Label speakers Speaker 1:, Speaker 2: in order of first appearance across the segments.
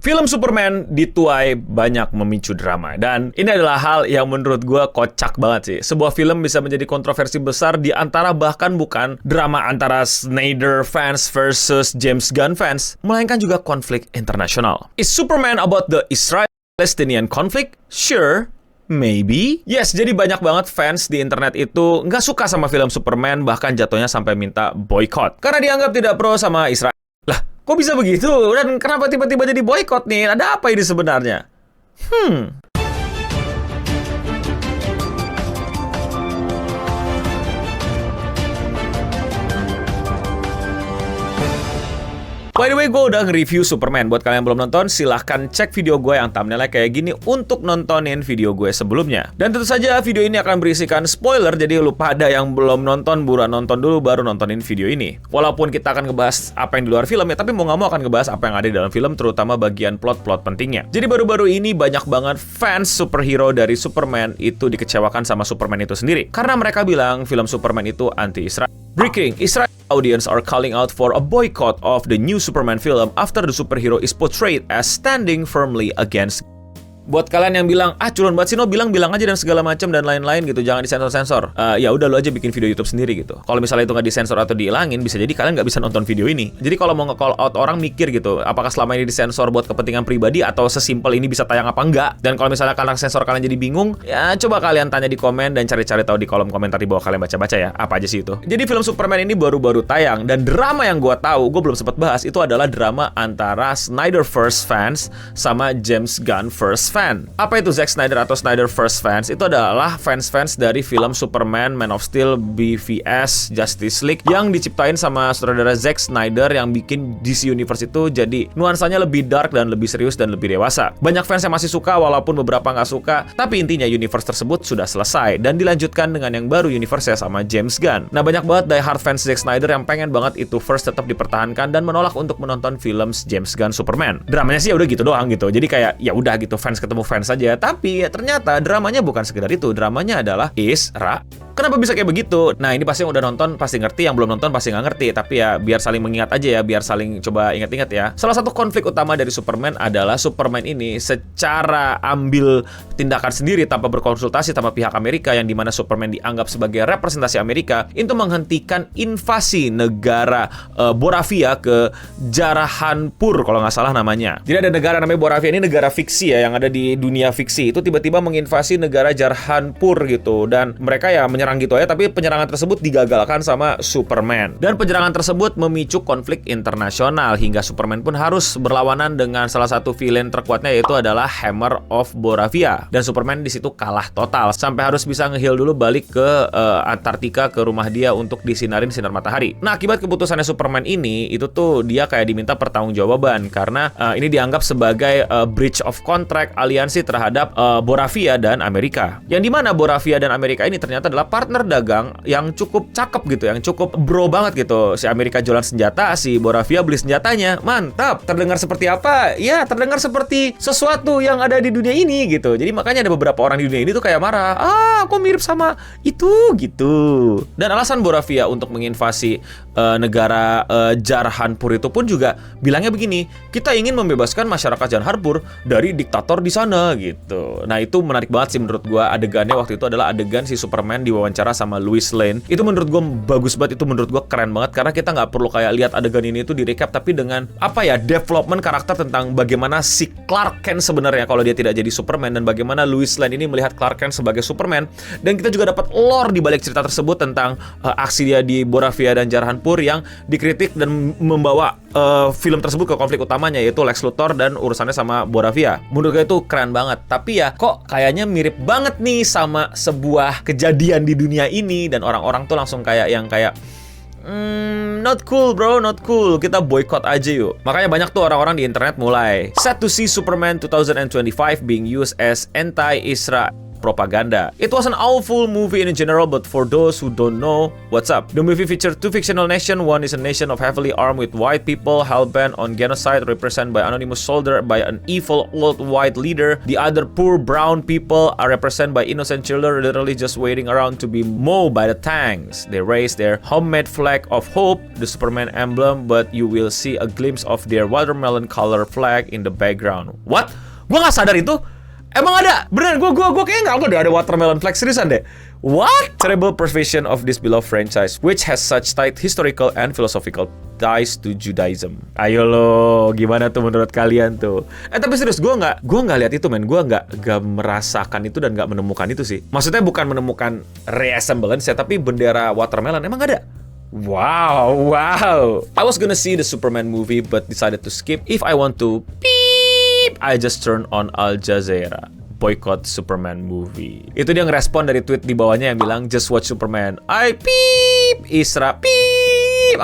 Speaker 1: Film Superman dituai banyak memicu drama. Dan ini adalah hal yang menurut gue kocak banget sih. Sebuah film bisa menjadi kontroversi besar di antara bahkan bukan drama antara Snyder fans versus James Gunn fans, melainkan juga konflik internasional. Is Superman about the Israel-Palestinian conflict? Sure. Maybe. Yes, jadi banyak banget fans di internet itu nggak suka sama film Superman, bahkan jatuhnya sampai minta boycott. Karena dianggap tidak pro sama Israel. Lah, kok bisa begitu? Dan kenapa tiba-tiba jadi boycott nih? Ada apa ini sebenarnya? By the way, gue udah nge-review Superman. Buat kalian yang belum nonton, silahkan cek video gue yang thumbnailnya kayak gini untuk nontonin video gue sebelumnya. Dan tentu saja video ini akan berisikan spoiler, jadi lu pada yang belum nonton, buruan nonton dulu baru nontonin video ini. Walaupun kita akan ngebahas apa yang di luar film ya, tapi mau nggak mau akan ngebahas apa yang ada di dalam film, terutama bagian plot-plot pentingnya. Jadi baru-baru ini banyak banget fans superhero dari Superman itu dikecewakan sama Superman itu sendiri. Karena mereka bilang film Superman itu anti-Israel. Breaking, Israel audience are calling out for a boycott of the new Superman film after the superhero is portrayed as standing firmly against. Buat kalian yang bilang, culun banget sih, no, bilang aja dan segala macam dan lain-lain gitu, jangan disensor-sensor. Ya udah, lu aja bikin video YouTube sendiri gitu. Kalau misalnya itu nggak disensor atau dihilangin, bisa jadi kalian nggak bisa nonton video ini. Jadi kalau mau nge-call out orang, mikir gitu, apakah selama ini disensor buat kepentingan pribadi atau sesimpel ini bisa tayang apa enggak? Dan kalau misalnya kalian sensor kalian jadi bingung, ya coba kalian tanya di komen dan cari-cari tahu di kolom komentar di bawah, kalian baca-baca ya, apa aja sih itu. Jadi film Superman ini baru-baru tayang, dan drama yang gue tahu, gue belum sempat bahas, itu adalah drama antara Snyderverse fans sama James Gunn first fan. Apa itu Zack Snyder atau Snyderverse fans? Itu adalah fans-fans dari film Superman, Man of Steel, BVS, Justice League yang diciptain sama sutradara Zack Snyder yang bikin DC Universe itu jadi nuansanya lebih dark dan lebih serius dan lebih dewasa. Banyak fans yang masih suka walaupun beberapa nggak suka, tapi intinya universe tersebut sudah selesai dan dilanjutkan dengan yang baru universe sama James Gunn. Nah, banyak banget die-hard fans Zack Snyder yang pengen banget itu first tetap dipertahankan dan menolak untuk menonton film James Gunn Superman. Dramanya sih ya udah gitu doang gitu. Jadi kayak ya udah gitu, fans ketemu fans saja, tapi ya ternyata dramanya bukan sekedar itu. Dramanya adalah Isra. Kenapa bisa kayak begitu? Nah, ini pasti yang udah nonton pasti ngerti, yang belum nonton pasti nggak ngerti. Tapi ya biar saling mengingat aja ya, biar saling coba ingat-ingat ya. Salah satu konflik utama dari Superman adalah Superman ini secara ambil tindakan sendiri tanpa berkonsultasi sama pihak Amerika, yang dimana Superman dianggap sebagai representasi Amerika, itu menghentikan invasi negara Boravia ke Jarahanpur kalau nggak salah namanya. Jadi ada negara namanya Boravia, ini negara fiksi ya, yang ada di dunia fiksi. Itu tiba-tiba menginvasi negara Jarahanpur gitu, dan mereka ya menyerang gitu aja, tapi penyerangan tersebut digagalkan sama Superman. Dan penyerangan tersebut memicu konflik internasional hingga Superman pun harus berlawanan dengan salah satu villain terkuatnya, yaitu adalah Hammer of Boravia. Dan Superman di situ kalah total sampai harus bisa nge-heal dulu balik ke Antartika, ke rumah dia untuk disinarin sinar matahari. Nah, akibat keputusannya Superman ini, itu tuh dia kayak diminta pertanggungjawaban karena ini dianggap sebagai breach of contract aliansi terhadap Boravia dan Amerika. Yang dimana Boravia dan Amerika ini ternyata adalah partner dagang yang cukup cakep gitu, yang cukup bro banget gitu. Si Amerika jualan senjata, si Boravia beli senjatanya. Mantap. Terdengar seperti apa? Ya, terdengar seperti sesuatu yang ada di dunia ini gitu. Jadi makanya ada beberapa orang di dunia ini tuh kayak marah. Aku mirip sama itu gitu. Dan alasan Boravia untuk menginvasi negara Jarahanpur itu pun juga bilangnya begini, kita ingin membebaskan masyarakat Jarahanpur dari diktator di sana gitu. Nah, itu menarik banget sih menurut gua. Adegannya waktu itu adalah adegan si Superman diwawancara sama Lois Lane. Itu menurut gue bagus banget, itu menurut gue keren banget, karena kita nggak perlu kayak lihat adegan ini itu di recap, tapi dengan apa ya, development karakter tentang bagaimana si Clark Kent sebenarnya kalau dia tidak jadi Superman, dan bagaimana Lois Lane ini melihat Clark Kent sebagai Superman. Dan kita juga dapat lore di balik cerita tersebut tentang aksi dia di Boravia dan Jarahanpur yang dikritik dan membawa film tersebut ke konflik utamanya, yaitu Lex Luthor dan urusannya sama Boravia. Menurut gue itu keren banget. Tapi ya kok kayaknya mirip banget nih sama sebuah kejadian di dunia ini, dan orang-orang tuh langsung kayak not cool bro, not cool, kita boycott aja yuk. Makanya banyak tuh orang-orang di internet mulai sad to see Superman 2025 being used as anti-Israel propaganda. It was an awful movie in general, but for those who don't know, what's up? The movie featured two fictional nations. One is a nation of heavily armed with white people, hell-bent on genocide, represented by anonymous soldier by an evil old white leader. The other poor brown people are represented by innocent children, literally just waiting around to be mowed by the tanks. They raise their homemade flag of hope, the Superman emblem, but you will see a glimpse of their watermelon color flag in the background. What? Gua nggak sadar itu. Emang ada? Beneran, gua kayaknya nggak ada watermelon flag, seriusan deh. What? Terrible perversion of this beloved franchise, which has such tight historical and philosophical ties to Judaism. Ayo lo, gimana tuh menurut kalian tuh? Tapi serius, gua nggak lihat itu, men. Gua nggak merasakan itu dan nggak menemukan itu sih. Maksudnya bukan menemukan resemblance ya, tapi bendera watermelon emang ada. Wow. I was gonna see the Superman movie, but decided to skip. If I want to beep, I just turn on Al Jazeera. Boycott Superman movie. Itu dia ngerespon dari tweet di bawahnya yang bilang just watch Superman. I beep, Isra beep.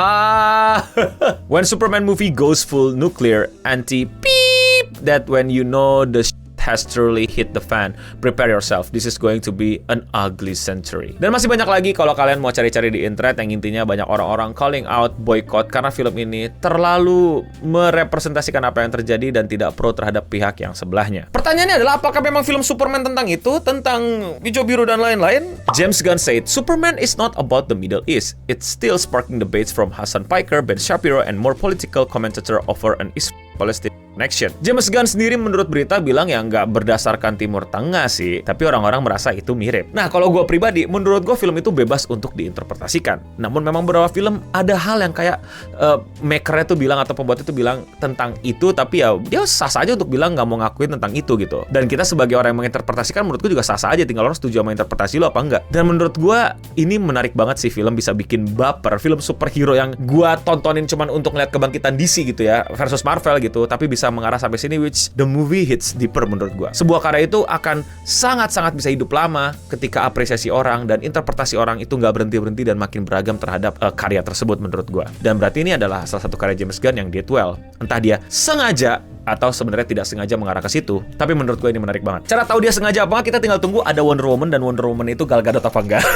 Speaker 1: When Superman movie goes full nuclear, anti beep, that when you know the has truly hit the fan. Prepare yourself. This is going to be an ugly century. Dan masih banyak lagi kalau kalian mau cari-cari di internet yang intinya banyak orang-orang calling out boycott karena film ini terlalu merepresentasikan apa yang terjadi dan tidak pro terhadap pihak yang sebelahnya. Pertanyaannya adalah apakah memang film Superman tentang itu, tentang hijau biru dan lain-lain? James Gunn said, Superman is not about the Middle East. It's still sparking debates from Hassan Piker, Ben Shapiro, and more political commentator over an Israel-Palestine connection. James Gunn sendiri menurut berita bilang ya nggak berdasarkan Timur Tengah sih, tapi orang-orang merasa itu mirip. Nah, kalau gue pribadi, menurut gue film itu bebas untuk diinterpretasikan. Namun memang beberapa film ada hal yang kayak makernya tuh bilang atau pembuat itu bilang tentang itu, tapi ya dia sah-sah aja untuk bilang nggak mau ngakuin tentang itu gitu. Dan kita sebagai orang yang menginterpretasikan, menurut gue juga sah-sah aja, tinggal orang setuju sama interpretasi lo apa enggak. Dan menurut gue ini menarik banget sih, film bisa bikin baper. Film superhero yang gue tontonin cuman untuk ngeliat kebangkitan DC gitu ya versus Marvel gitu, tapi bisa mengarah sampai sini, which the movie hits deeper menurut gua. Sebuah karya itu akan sangat-sangat bisa hidup lama ketika apresiasi orang dan interpretasi orang itu nggak berhenti-berhenti dan makin beragam terhadap karya tersebut menurut gua. Dan berarti ini adalah salah satu karya James Gunn yang did well. Entah dia sengaja atau sebenarnya tidak sengaja mengarah ke situ, tapi menurut gue ini menarik banget. Cara tahu dia sengaja apa nggak, kita tinggal tunggu ada Wonder Woman, dan Wonder Woman itu Gal Gadot apa enggak.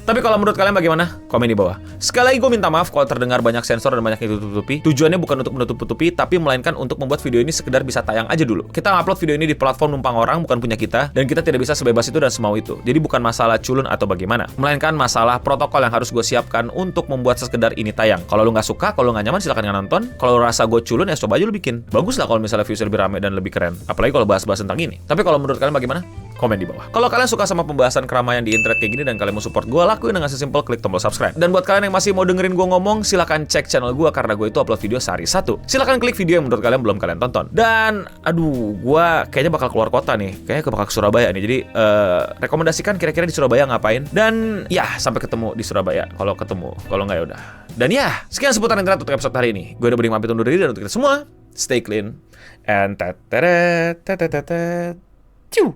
Speaker 1: Tapi kalau menurut kalian bagaimana? Komen di bawah. Sekali lagi gue minta maaf kalau terdengar banyak sensor dan banyak yang ditutup-tutupi. Tujuannya bukan untuk menutup-tutupi, tapi melainkan untuk membuat video ini sekedar bisa tayang aja dulu. Kita upload video ini di platform numpang orang, bukan punya kita, dan kita tidak bisa sebebas itu dan semau itu. Jadi bukan masalah culun atau bagaimana, melainkan masalah protokol yang harus gue siapkan untuk membuat sekedar ini tayang. Kalau lu nggak suka, kalau lu nggak nyaman, silakan nggak nonton. Kalau lu rasa gue culun, ya coba aja lu bikin. Bagus lah kalau misalnya views lebih rame dan lebih keren. Apalagi kalau bahas-bahas tentang ini. Tapi kalau menurut kalian bagaimana? Komen di bawah. Kalau kalian suka sama pembahasan keramaian di internet kayak gini dan kalian mau support gue, lakuin dengan sesimpel klik tombol subscribe. Dan buat kalian yang masih mau dengerin gue ngomong, silakan cek channel gue karena gue itu upload video sehari satu. Silakan klik video yang menurut kalian belum kalian tonton. Dan aduh, gue kayaknya bakal keluar kota nih. Kayaknya bakal ke Surabaya nih. Jadi rekomendasikan kira-kira di Surabaya ngapain. Dan ya, sampai ketemu di Surabaya. Kalau ketemu, kalau nggak ya udah. Dan ya, sekian seputar internet untuk episode hari ini. Gue udah beri pamit undur diri, dan untuk kita semua, stay clean and ciu.